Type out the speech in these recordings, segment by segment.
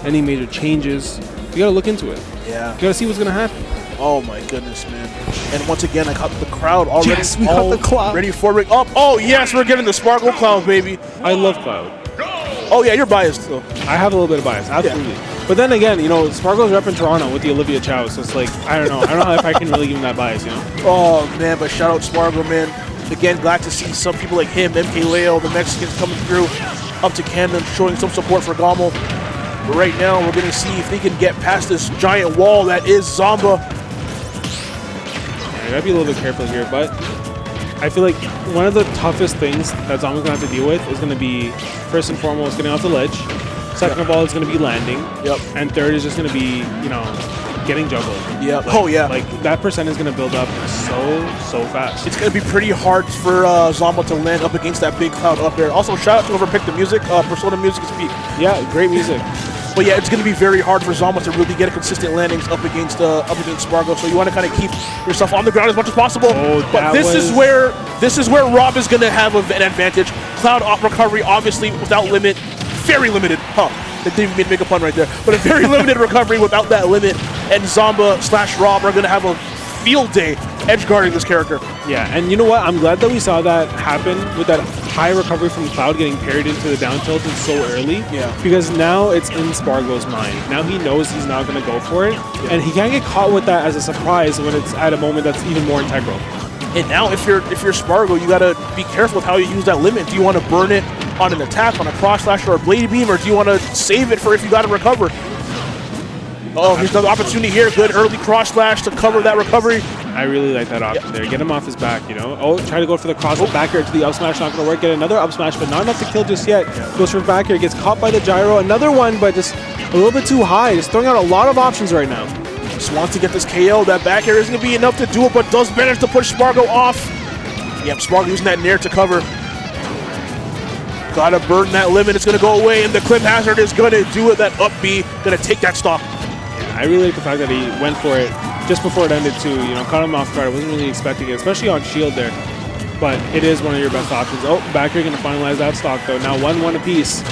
any major changes. You gotta look into it. Yeah. You gotta see what's gonna happen. Oh my goodness, man. And once again, I got the crowd already. Yes, we got the Cloud. Ready for ring up. Oh, yes, we're getting the Spargo Cloud, baby. I love Cloud. Oh, yeah, you're biased, though. I have a little bit of bias, absolutely. Yeah. But then again, you know, Spargo's repping Toronto with the Olivia Chow, so it's like, I don't know. I don't know if I can really give him that bias, you know? Oh, man, but shout out Spargo, man. Again, glad to see some people like him, MK Leo, the Mexicans coming through up to Canada, showing some support for GOML. But right now, we're going to see if they can get past this giant wall that is Zomba. Yeah, you gotta be a little bit careful here, but I feel like one of the toughest things that Zomba's gonna have to deal with is gonna be, first and foremost, getting off the ledge. Second of all, it's gonna be landing. Yep. And third is just gonna be, you know, getting juggled. Yep. Like, oh, yeah. Like, that percent is gonna build up so fast. It's going to be pretty hard for Zomba to land up against that big cloud up there. Also, shout out to whoever picked the music, Persona Music Speak. Yeah, great music. But yeah, it's going to be very hard for Zomba to really get a consistent landings up against Spargo. So you want to kind of keep yourself on the ground as much as possible. Oh, but this is where Rob is going to have an advantage. Cloud op recovery, obviously without limit, very limited. Huh? They didn't even make a pun right there. But a very limited recovery without that limit. And Zomba / Rob are going to have a field day edge guarding this character. Yeah, and you know what? I'm glad that we saw that happen with that high recovery from Cloud getting parried into the down tilted so early. Yeah. Because now it's in Spargo's mind. Now he knows he's not going to go for it, and he can't get caught with that as a surprise when it's at a moment that's even more integral. And now, if you're Spargo, you got to be careful with how you use that limit. Do you want to burn it on an attack, on a cross slash, or a blade beam, or do you want to save it for if you got to recover? Oh, here's another opportunity here. Good early cross slash to cover that recovery. I really like that option there. Get him off his back, you know. Oh, try to go for the cross back air to the up smash. Not going to work. Get another up smash, but not enough to kill just yet. Goes for back air. Gets caught by the gyro. Another one, but just a little bit too high. Just throwing out a lot of options right now. Just wants to get this KO. That back air isn't going to be enough to do it, but does manage to push Spargo off. Yep, Spargo using that nair to cover. Gotta burn that limit. It's going to go away, and the clip hazard is going to do it. That up B, going to take that stock. I really like the fact that he went for it just before it ended too. You know, caught him off guard. I wasn't really expecting it, especially on shield there. But it is one of your best options. Oh, back here going to finalize that stock though. Now 1-1 apiece.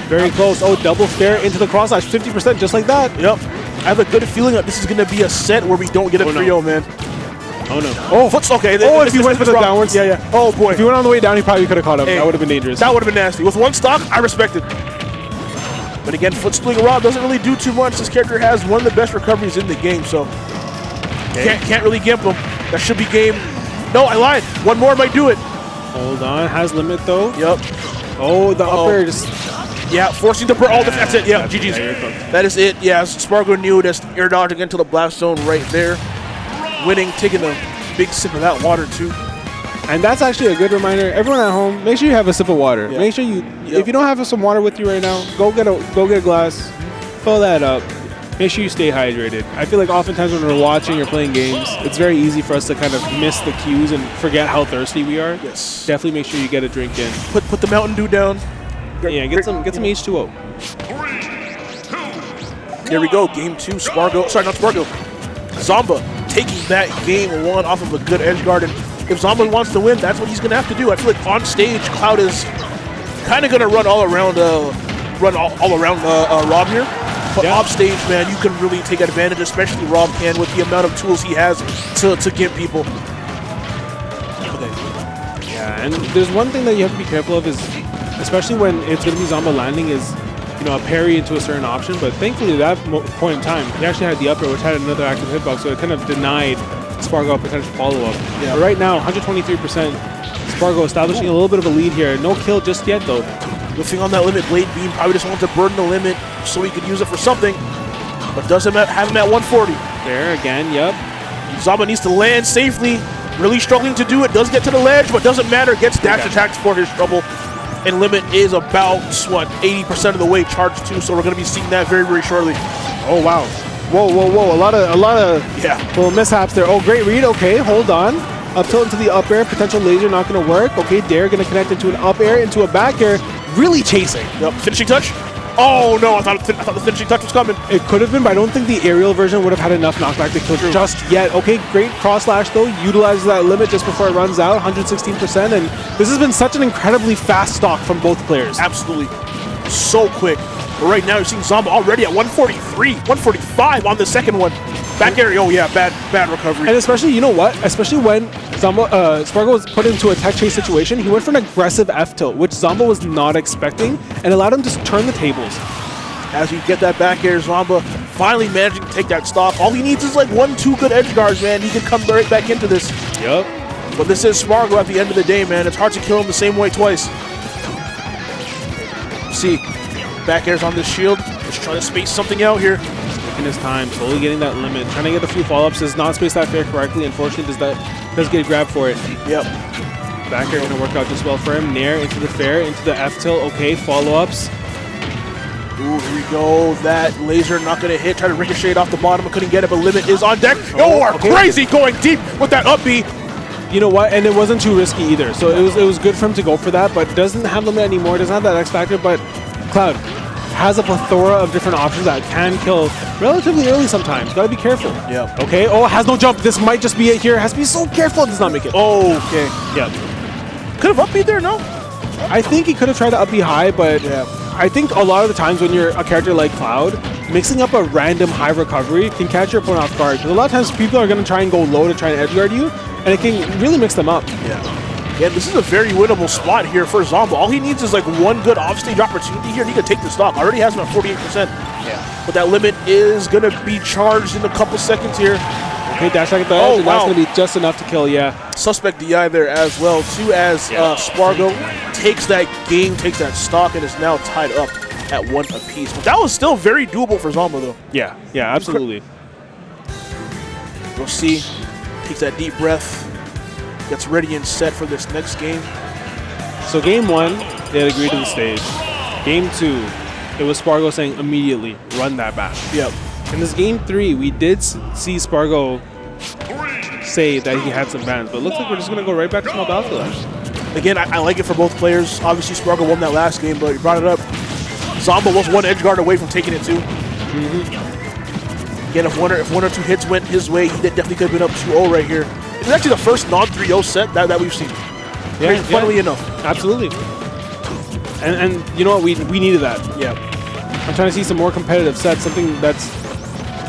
Very close. Oh, double fair into the cross slash. 50% just like that. Yep. I have a good feeling that this is going to be a set where we don't get a 3-0, man. Oh, no. Oh, foots. Okay. Oh, if he went for the downwards. Yeah, yeah. Oh, boy. If he went on the way down, he probably could have caught him. Hey, that would have been dangerous. That would have been nasty. With one stock, I respect it. But again, foot splitting Rob doesn't really do too much. This character has one of the best recoveries in the game, so can't really gimp him. That should be game. No, I lied. One more might do it. Hold on. Has limit, though. Yep. Oh, the up air just... Yeah, forcing to burn all the... That's it. Yeah, GG's. That is it. Yeah, Spargo knew just air dodging into the blast zone right there. Winning, taking a big sip of that water, too. And that's actually a good reminder. Everyone at home, make sure you have a sip of water. Yeah. Make sure you, if you don't have some water with you right now, go get a glass, fill that up. Make sure you stay hydrated. I feel like oftentimes when we're watching or playing games, it's very easy for us to kind of miss the cues and forget how thirsty we are. Yes. Definitely make sure you get a drink in. Put the Mountain Dew down. Yeah, get some H2O. There we go. Game 2. Spargo. Sorry, not Spargo. Zomba taking that game 1 off of a good edge guard. And if Zomba wants to win, that's what he's going to have to do. I feel like on stage, Cloud is kind of going to run all around Rob here. But off stage, man, you can really take advantage, especially Rob can, with the amount of tools he has to give people. Yeah, and there's one thing that you have to be careful of is, especially when it's going to be Zomba landing, is, you know, a parry into a certain option. But thankfully, at that point in time, he actually had the upper, which had another active hitbox, so it kind of denied Spargo a potential follow-up. Yeah. But right now, 123%. Spargo establishing a little bit of a lead here. No kill just yet, though. The thing on that limit, Blade Beam probably just wants to burn the limit so he could use it for something, but doesn't have him at 140. There again, yep. Zomba needs to land safely. Really struggling to do it. Does get to the ledge, but doesn't matter. Gets dash attacks for his trouble. And limit is about, what, 80% of the way charged too, so we're going to be seeing that very, very shortly. Oh, wow. Whoa, whoa, whoa. A lot of little mishaps there. Oh, great read. Okay, hold on. Up tilt into the up air. Potential laser not going to work. Okay, Dare going to connect into an up air, into a back air. Really chasing. Yep. Finishing touch. Oh, no. I thought the finishing touch was coming. It could have been, but I don't think the aerial version would have had enough knockback to kill just yet. Okay, great cross slash, though. Utilizes that limit just before it runs out. 116%. And this has been such an incredibly fast stock from both players. Absolutely. so quick. But right now, you're seeing Zomba already at 143, 145 on the second one. Back air, oh yeah, bad recovery. And especially, you know what? Especially when Spargo was put into a tech chase situation, he went for an aggressive F tilt, which Zomba was not expecting, and allowed him to turn the tables. As you get that back air, Zomba finally managing to take that stock. All he needs is like 1-2 good edge guards, man. He can come right back into this. Yep. But this is Spargo at the end of the day, man. It's hard to kill him the same way twice. See, back airs on this shield. Just trying to space something out here. Taking his time, slowly getting that limit. Trying to get a few follow-ups. Does not space that fair correctly. Unfortunately, does get grabbed for it. Yep. Back air going to work out just well for him. Nair into the fair, into the F tilt. Okay, follow-ups. Ooh, here we go. That laser not going to hit. Try to ricochet it off the bottom. I couldn't get it, but limit is on deck. Oh, okay. Crazy going deep with that up B. You know what? And it wasn't too risky either. So it was good for him to go for that, but doesn't have limit anymore. Doesn't have that X factor, but Cloud has a plethora of different options that can kill relatively early sometimes. Gotta be careful. Yeah. Okay. Oh, has no jump. This might just be it here. Has to be so careful. Does not make it. Oh, okay. Yep. Could have up B there, no? I think he could have tried to up B high, but yeah. I think a lot of the times when you're a character like Cloud, mixing up a random high recovery can catch your opponent off guard. Because a lot of times people are going to try and go low to try and edge guard you, and it can really mix them up. Yeah, this is a very winnable spot here for Zomba. All he needs is like one good offstage opportunity here, and he can take the stock. Already has him at 48%. Yeah. But that limit is going to be charged in a couple seconds here. Okay, dash back at the edge, and that's going to be just enough to kill, yeah. Suspect DI there as well, too, as Spargo takes that game, takes that stock, and is now tied up at 1 apiece. But that was still very doable for Zomba, though. Yeah, absolutely. We'll see. Takes that deep breath, gets ready and set for this next game. So game 1, they had agreed to the stage. Game 2, it was Spargo saying immediately, run that back. Yep. In this game 3, we did see Spargo say that he had some bans, but it looks like we're just going to go right back to small battlefield. Again, I like it for both players. Obviously, Spargo won that last game, but you brought it up. Zomba was one edge guard away from taking it too. Again, if one or two hits went his way, he definitely could have been up 2-0 right here. It's actually the first non-3-0 set that we've seen. Yeah, funnily enough. Absolutely. And you know what? We needed that. Yeah. I'm trying to see some more competitive sets, something that's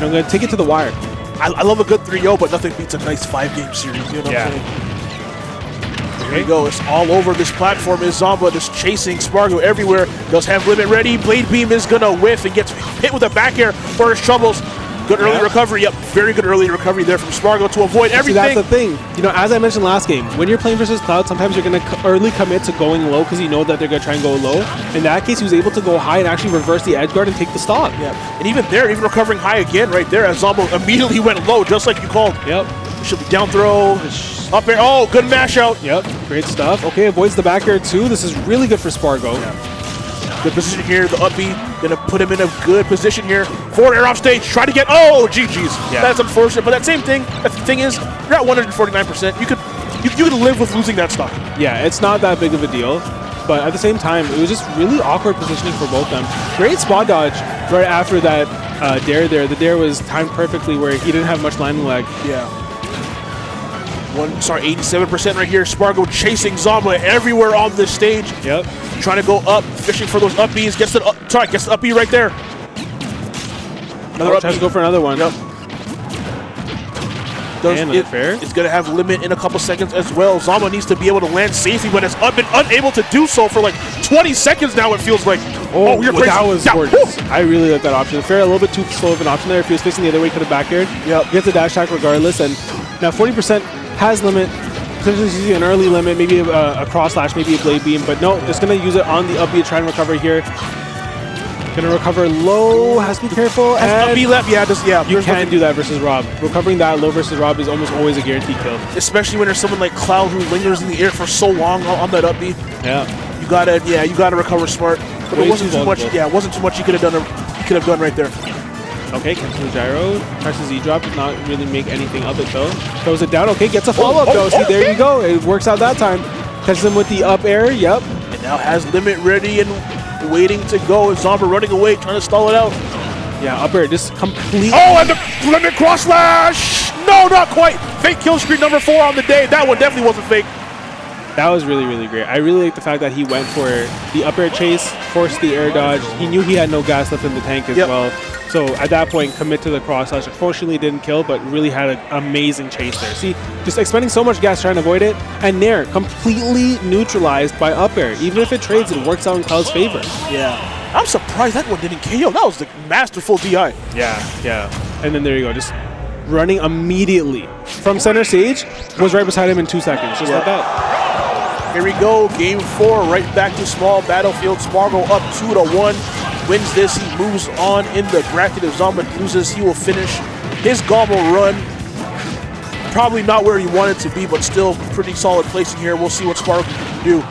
going to take it to the wire. I love a good 3-0, but nothing beats a nice 5-game series. You know what I'm saying? Here we go. It's all over this platform. Is Zomba just chasing Spargo everywhere. Does have limit ready. Blade Beam is going to whiff and gets hit with a back air for his troubles. Good early recovery. Yep, very good early recovery there from Spargo to avoid everything. See, that's the thing. You know, as I mentioned last game, when you're playing versus Cloud, sometimes you're going to early commit to going low because you know that they're going to try and go low. In that case, he was able to go high and actually reverse the edge guard and take the stock. Yeah, and even there, even recovering high again right there as Zomba immediately went low, just like you called. Yep. Should be down throw, up air. Oh, good mash out. Yep, great stuff. Okay, avoids the back air too. This is really good for Spargo. Yeah. Good position here. The up B gonna put him in a good position here. Forward air off stage. Try to get. Oh, GG's. Yeah. That's unfortunate. But that same thing. The thing is, you're at 149%. You could live with losing that stock. Yeah, it's not that big of a deal. But at the same time, it was just really awkward positioning for both of them. Great spot dodge right after that dare there. The dare was timed perfectly where he didn't have much landing lag. Yeah. 87% right here. Spargo chasing Zomba everywhere on this stage. Yep. Trying to go up, fishing for those up Bs. Gets the up B right there. Another up B. Tries to go for another one. Yep. Fair. It's going to have limit in a couple seconds as well. Zomba needs to be able to land safely when it's been unable to do so for like 20 seconds now, it feels like. Oh, you're crazy. That was gorgeous. I really like that option. Fair, a little bit too slow of an option there. If he was facing the other way, he could have back aired. Yep. Gets the dash attack regardless. And now 40% has limit. Potentially using an early limit, maybe a cross slash, maybe a blade beam, but no, just going to use it on the up B to try and recover here. Going to recover low, has to be careful. Has up B left, yeah. You can't do that versus Rob. Recovering that low versus Rob is almost always a guaranteed kill. Especially when there's someone like Cloud who lingers in the air for so long on that up B. Yeah. You gotta recover smart. But it wasn't too much. Yeah, it wasn't too much you could have done right there. Okay, cancels the gyro, tries to Z-drop, does not really make anything of it though. Throws it down, okay, gets a follow-up though. See, there you go. It works out that time. Catches him with the up air, yep. And now has limit ready and waiting to go. Zomba running away, trying to stall it out. Yeah, up air just completely. Oh, and the limit cross slash! No, not quite. Fake kill screen number 4 on the day. That one definitely wasn't fake. That was really, really great. I really like the fact that he went for the up air chase, forced the air dodge. He knew he had no gas left in the tank as well. So at that point, commit to the cross slash. Unfortunately, didn't kill, but really had an amazing chase there. See, just expending so much gas trying to avoid it, and Nair completely neutralized by up air. Even if it trades, it works out in Cloud's favor. Yeah. I'm surprised that one didn't KO. That was the masterful DI. Yeah. And then there you go, just running immediately from center stage, was right beside him in 2 seconds, just like that. Here we go, game 4, right back to small battlefield. Spargo up 2-1, wins this. He moves on in the bracket. If Zomba loses, he will finish his GOML run. Probably not where he wanted to be, but still pretty solid placing here. We'll see what Spargo can do.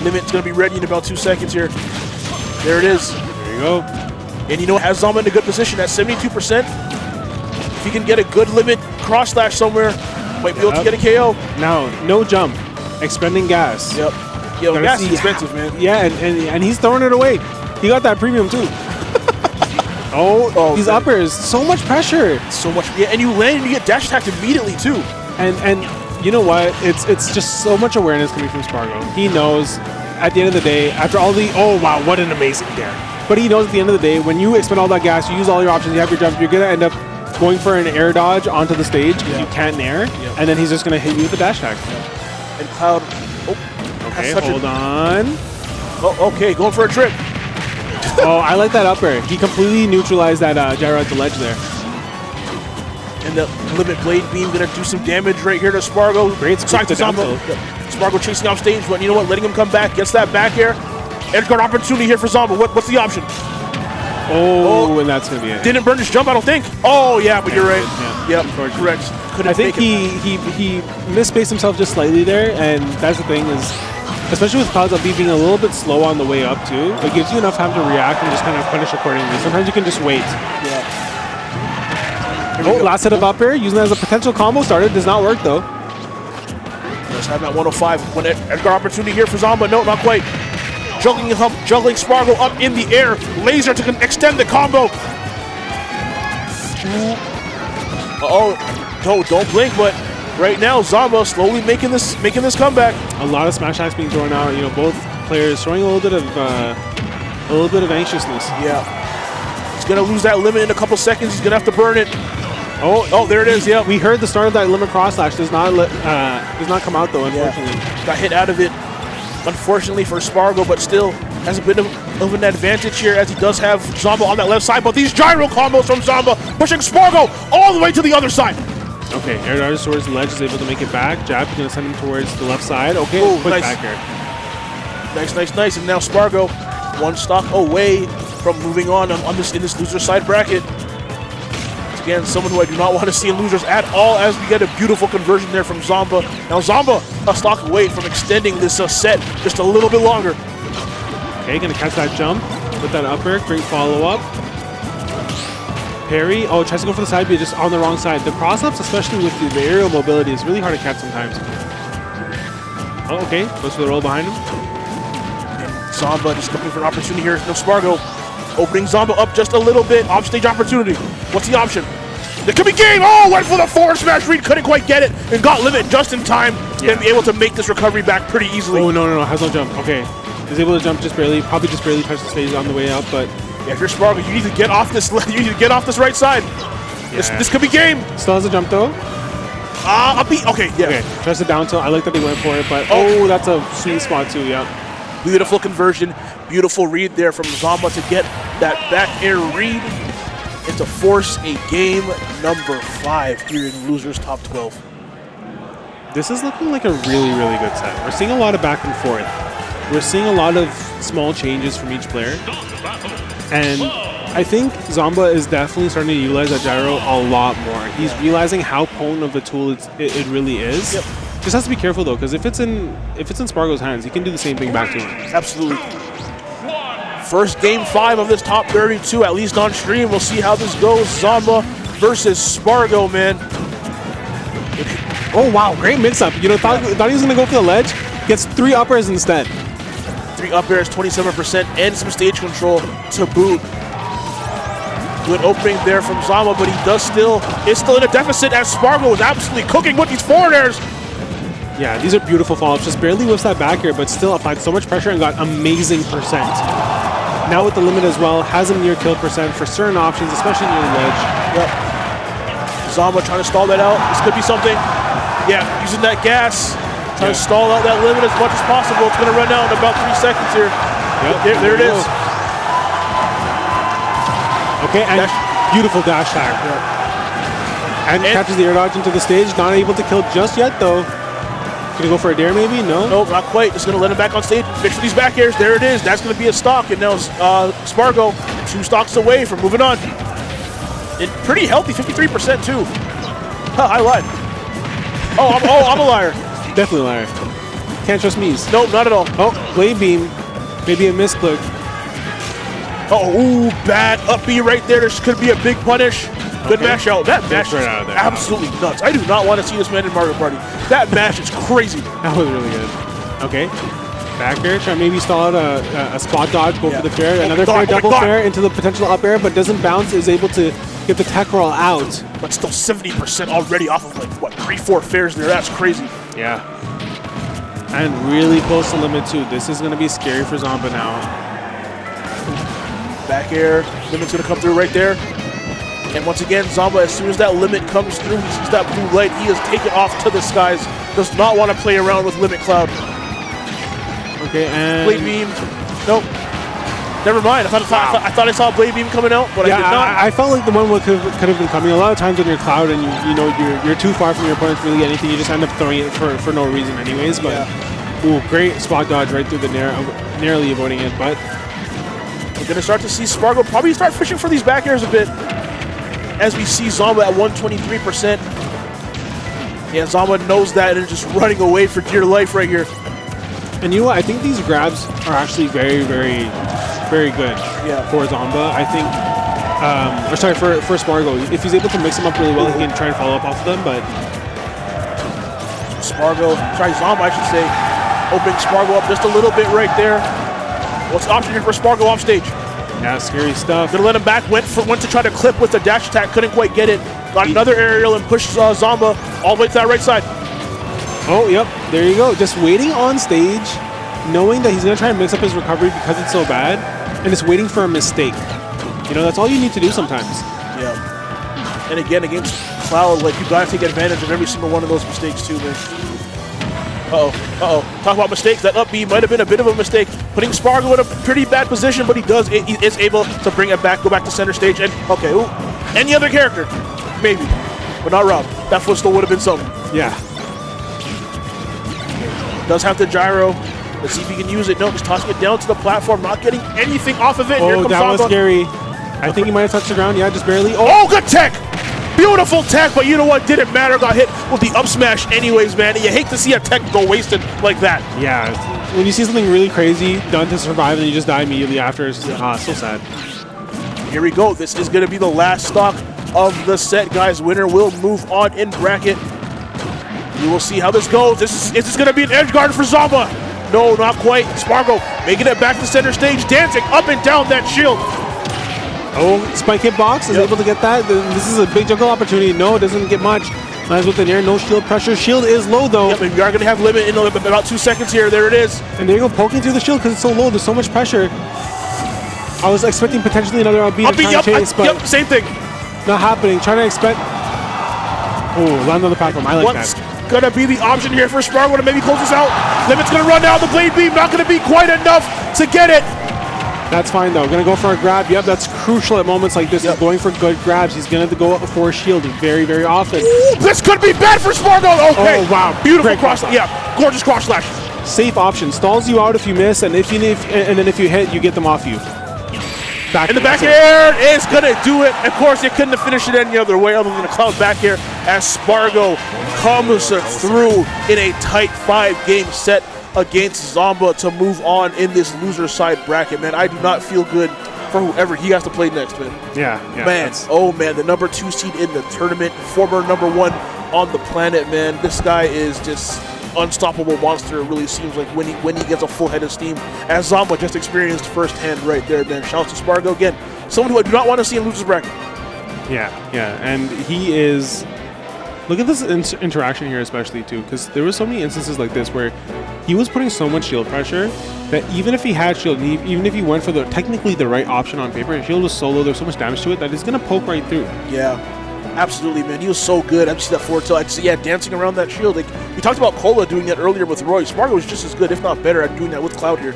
Limit's going to be ready in about 2 seconds here. There it is. There you go. And you know, has Zomba in a good position at 72%. If he can get a good limit cross slash somewhere, might be able to get a KO. Now, no jump. Expending gas. Yo, gas is expensive, man. Yeah, and he's throwing it away. He got that premium too. These uppers, so much pressure. So much, yeah, and you land and you get dash attacked immediately too. And you know what? It's just so much awareness coming from Spargo. He knows at the end of the day, after all the, oh wow, what an amazing dare. But he knows at the end of the day, when you expend all that gas, you use all your options, you have your jump, you're gonna end up going for an air dodge onto the stage because you can't nair, and then he's just gonna hit you with a dash attack. And Cloud, okay, hold on. Oh, okay, going for a trip. Oh, I like that up air. He completely neutralized that gyro at the ledge there. And the limit blade beam gonna do some damage right here to Spargo. Great scoop to Zomba. Spargo chasing off stage, but you know what? Letting him come back, gets that back air. Edge guard opportunity here for Zomba. What's the option? Oh, and that's gonna be it. Didn't burn his jump, I don't think. Oh yeah, but you're right. Yep, correct. I think he misspaced himself just slightly there, and that's the thing is, especially with Clouds up B being a little bit slow on the way up too, it gives you enough time to react and just kind of punish accordingly. Sometimes you can just wait. Oh, last set of up air, using that as a potential combo starter, does not work though. Let's have that 105. When Edgar opportunity here for Zomba, no, not quite. Juggling Spargo up in the air, laser to extend the combo. Don't blink, but right now Zomba slowly making this comeback. A lot of smash attacks being thrown out. You know, both players showing a little bit of anxiousness. Yeah, he's gonna lose that limit in a couple seconds. He's gonna have to burn it. Oh, there it is. Yeah, we heard the start of that limit cross slash. Does not come out though. Unfortunately, got hit out of it. Unfortunately for Spargo, but still has a bit of an advantage here as he does have Zomba on that left side. But these gyro combos from Zomba pushing Spargo all the way to the other side. Okay, air dodge towards the ledge, is able to make it back. Jab is going to send him towards the left side. Okay, quick back air. Nice. And now Spargo, one stock away from moving on in this loser side bracket. Again, someone who I do not want to see in losers at all, as we get a beautiful conversion there from Zomba. Now Zomba a stock away from extending this set just a little bit longer. Okay, gonna catch that jump with that up air. Great follow-up. Parry. Oh, tries to go for the side B, just on the wrong side. The cross-ups, especially with the aerial mobility, is really hard to catch sometimes. Oh, okay. Goes for the roll behind him. And Zomba just looking for an opportunity here. No Spargo. Opening Zomba up just a little bit. Offstage opportunity. What's the option? It could be game. Oh, went for the forward smash read. Couldn't quite get it and got limit just in time. And be able to make this recovery back pretty easily. Oh, no. Has no jump. Okay. He's able to jump just barely. Probably just barely touched the stage on the way up, but... Yeah, if you're Spargo, you need to get off this. You need to get off this right side. Yeah. This could be game. Still has a jump though. Okay, yeah. Okay, tries to down tilt. I like that they went for it, but that's a sweet spot too. Yeah. Beautiful conversion, beautiful read there from Zomba to get that back air read and to force a game number 5 here in Losers Top 12. This is looking like a really, really good set. We're seeing a lot of back and forth. We're seeing a lot of small changes from each player. And I think Zomba is definitely starting to utilize that gyro a lot more. He's realizing how potent of a tool it really is. Yep. Just has to be careful though, because if it's in Spargo's hands, he can do the same thing back to him. Absolutely. First game 5 of this top 32, at least on stream. We'll see how this goes. Zomba versus Spargo, man. Oh wow, great mix-up. You know, thought he was gonna go for the ledge. Gets 3 uppers instead. 3 up airs, 27%, and some stage control to boot. Good opening there from Zomba, but he is still in a deficit as Spargo is absolutely cooking with these forward airs. Yeah, these are beautiful follow-ups. Just barely whiffs that back air, but still applied so much pressure and got amazing percent. Now with the limit as well, has a near kill percent for certain options, especially near the ledge. Yep. Zomba trying to stall that out. This could be something. Yeah, using that gas, trying to stall out that limit as much as possible. It's going to run out in about 3 seconds here. Yep. There it is. Okay, and beautiful dash tag. And catches the air dodge into the stage. Not able to kill just yet, though. Gonna go for a dare, maybe? No? Nope, not quite. Just gonna let him back on stage and fish for these back airs. There it is. That's gonna be a stock. And now Spargo 2 stocks away from moving on. And pretty healthy, 53% too. Huh, I lied. I'm a liar. Definitely a liar. Can't trust me's. Nope, not at all. Oh, blade beam. Maybe a misclick. Ooh, bad up B right there. This could be a big punish. Good mash out. That mash is out of there. Absolutely nuts. I do not want to see this man in Mario Party. That mash is crazy. That was really good. Okay. Back air. Try maybe stall out a spot dodge. Go for the fair. Another fair, double fair into the potential up air, but doesn't bounce. Is able to get the tech roll out. But still 70% already off of like, what, 3-4 fairs there. That's crazy. Yeah. And really close to limit 2. This is going to be scary for Zomba now. Back air. Limit's going to come through right there. And once again, Zomba, as soon as that limit comes through, he sees that blue light, he is taken off to the skies. Does not want to play around with limit cloud. Okay, and blade beam. Nope. Never mind. I thought I saw a blade beam coming out, but I did not. I felt like the one could have been coming. A lot of times when you're cloud and you're too far from your opponent to really get anything, you just end up throwing it for no reason anyways. But ooh, great spot dodge right through the narrowly avoiding it. But we're gonna start to see Spargo probably start fishing for these back airs a bit. As we see Zomba at 123%. Yeah, Zomba knows that and is just running away for dear life right here. And you know what? I think these grabs are actually very, very, very good for Zomba. I think, or sorry, for Spargo. If he's able to mix them up really well, he can try and follow up off of them, but Zomba, I should say, opening Spargo up just a little bit right there. What's the option here for Spargo off stage? Yeah, scary stuff. Gonna let him back, went to try to clip with the dash attack, couldn't quite get it. Got another aerial and pushed Zomba all the way to that right side. Oh, yep, there you go. Just waiting on stage, knowing that he's gonna try and mix up his recovery because it's so bad, and just waiting for a mistake. You know, that's all you need to do sometimes. Yeah. And again, against Cloud, like, you gotta take advantage of every single one of those mistakes too, man. Talk about mistakes. That up B might have been a bit of a mistake, putting Spargo in a pretty bad position, but he is able to bring it back, go back to center stage, and okay, ooh, any other character, maybe, but not Rob. That foot still would have been something. Yeah. Does have the gyro. Let's see if he can use it. No, just tossing it down to the platform, not getting anything off of it. Oh, that was scary. I think he might have touched the ground. Yeah, just barely. Oh, good tech! Beautiful tech, but you know what? Didn't matter. Got hit with the up smash anyways, man. You hate to see a tech go wasted like that. Yeah, when you see something really crazy done to survive and you just die immediately after, it's so sad. Here we go. This is going to be the last stock of the set, guys. Winner will move on in bracket. We will see how this goes. Is this going to be an edge guard for Zomba? No, not quite. Spargo making it back to center stage, dancing up and down that shield. Oh, spike hitbox is able to get that. This is a big juggle opportunity. No, it doesn't get much. Lands with the nair, no shield pressure. Shield is low though. Yep, and we are going to have limit in about 2 seconds here. There it is. And there you go, poking through the shield because it's so low. There's so much pressure. I was expecting potentially another up B to try and chase, but same thing. Not happening. Trying to expect. Oh, land on the platform. I like What's going to be the option here for Spargo to maybe close this out? Limit's going to run down. The blade beam not going to be quite enough to get it. That's fine though. Gonna go for a grab. Yep, that's crucial at moments like this. He's going for good grabs. He's gonna go up for a shield very, very often. Ooh, this could be bad for Spargo. Okay. Oh wow, beautiful cross. Yeah, gorgeous cross slash. Safe option. Stalls you out if you miss, and then if you hit, you get them off you. And the back air is gonna do it. Of course, you couldn't have finished it any other way other than a cloud back air as Spargo comes through in a tight 5-game set against Zomba to move on in this loser side bracket, man. I do not feel good for whoever he has to play next, man. Yeah, man. Oh man, the number 2 seed in the tournament, former number 1 on the planet, man. This guy is just unstoppable monster. It really seems like when he gets a full head of steam, as Zomba just experienced firsthand right there, man. Shouts to Spargo again, someone who I do not want to see in losers bracket. Yeah, and he is Look at this interaction here especially too, because there were so many instances like this where he was putting so much shield pressure that even if he had shield, even if he went for technically the right option on paper, shield was solo, there's so much damage to it that it's going to poke right through. Yeah, absolutely, man. He was so good. I just see that forward tilt. I see, dancing around that shield. Like, we talked about Cola doing that earlier with Roy. Spargo was just as good, if not better, at doing that with Cloud here.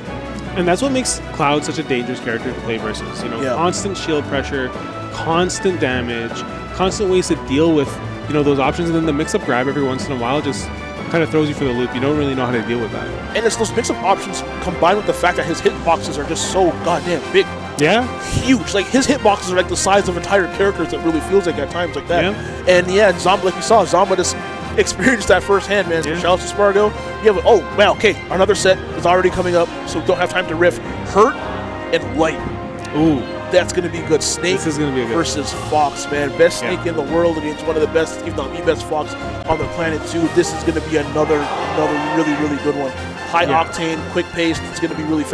And that's what makes Cloud such a dangerous character to play versus. You know, constant shield pressure, constant damage, constant ways to deal with, you know, those options, and then the mix-up grab every once in a while just kind of throws you for the loop. You don't really know how to deal with that. And it's those mix-up options combined with the fact that his hitboxes are just so goddamn big. Yeah. Huge. Like, his hitboxes are like the size of entire characters. That really feels like at times like that. Yeah. And yeah, Zomba, like you saw, Zomba just experienced that firsthand, man. So shout out to Spargo. Yeah, but, oh, wow, okay, another set is already coming up, so don't have time to riff. Hurt and Light. Ooh. That's going to be good. Snake this is gonna be a good versus Fox, man. Best Snake in the world against one of the best, if not the best Fox on the planet, too. This is going to be another really, really good one. High octane, quick pace. It's going to be really fast.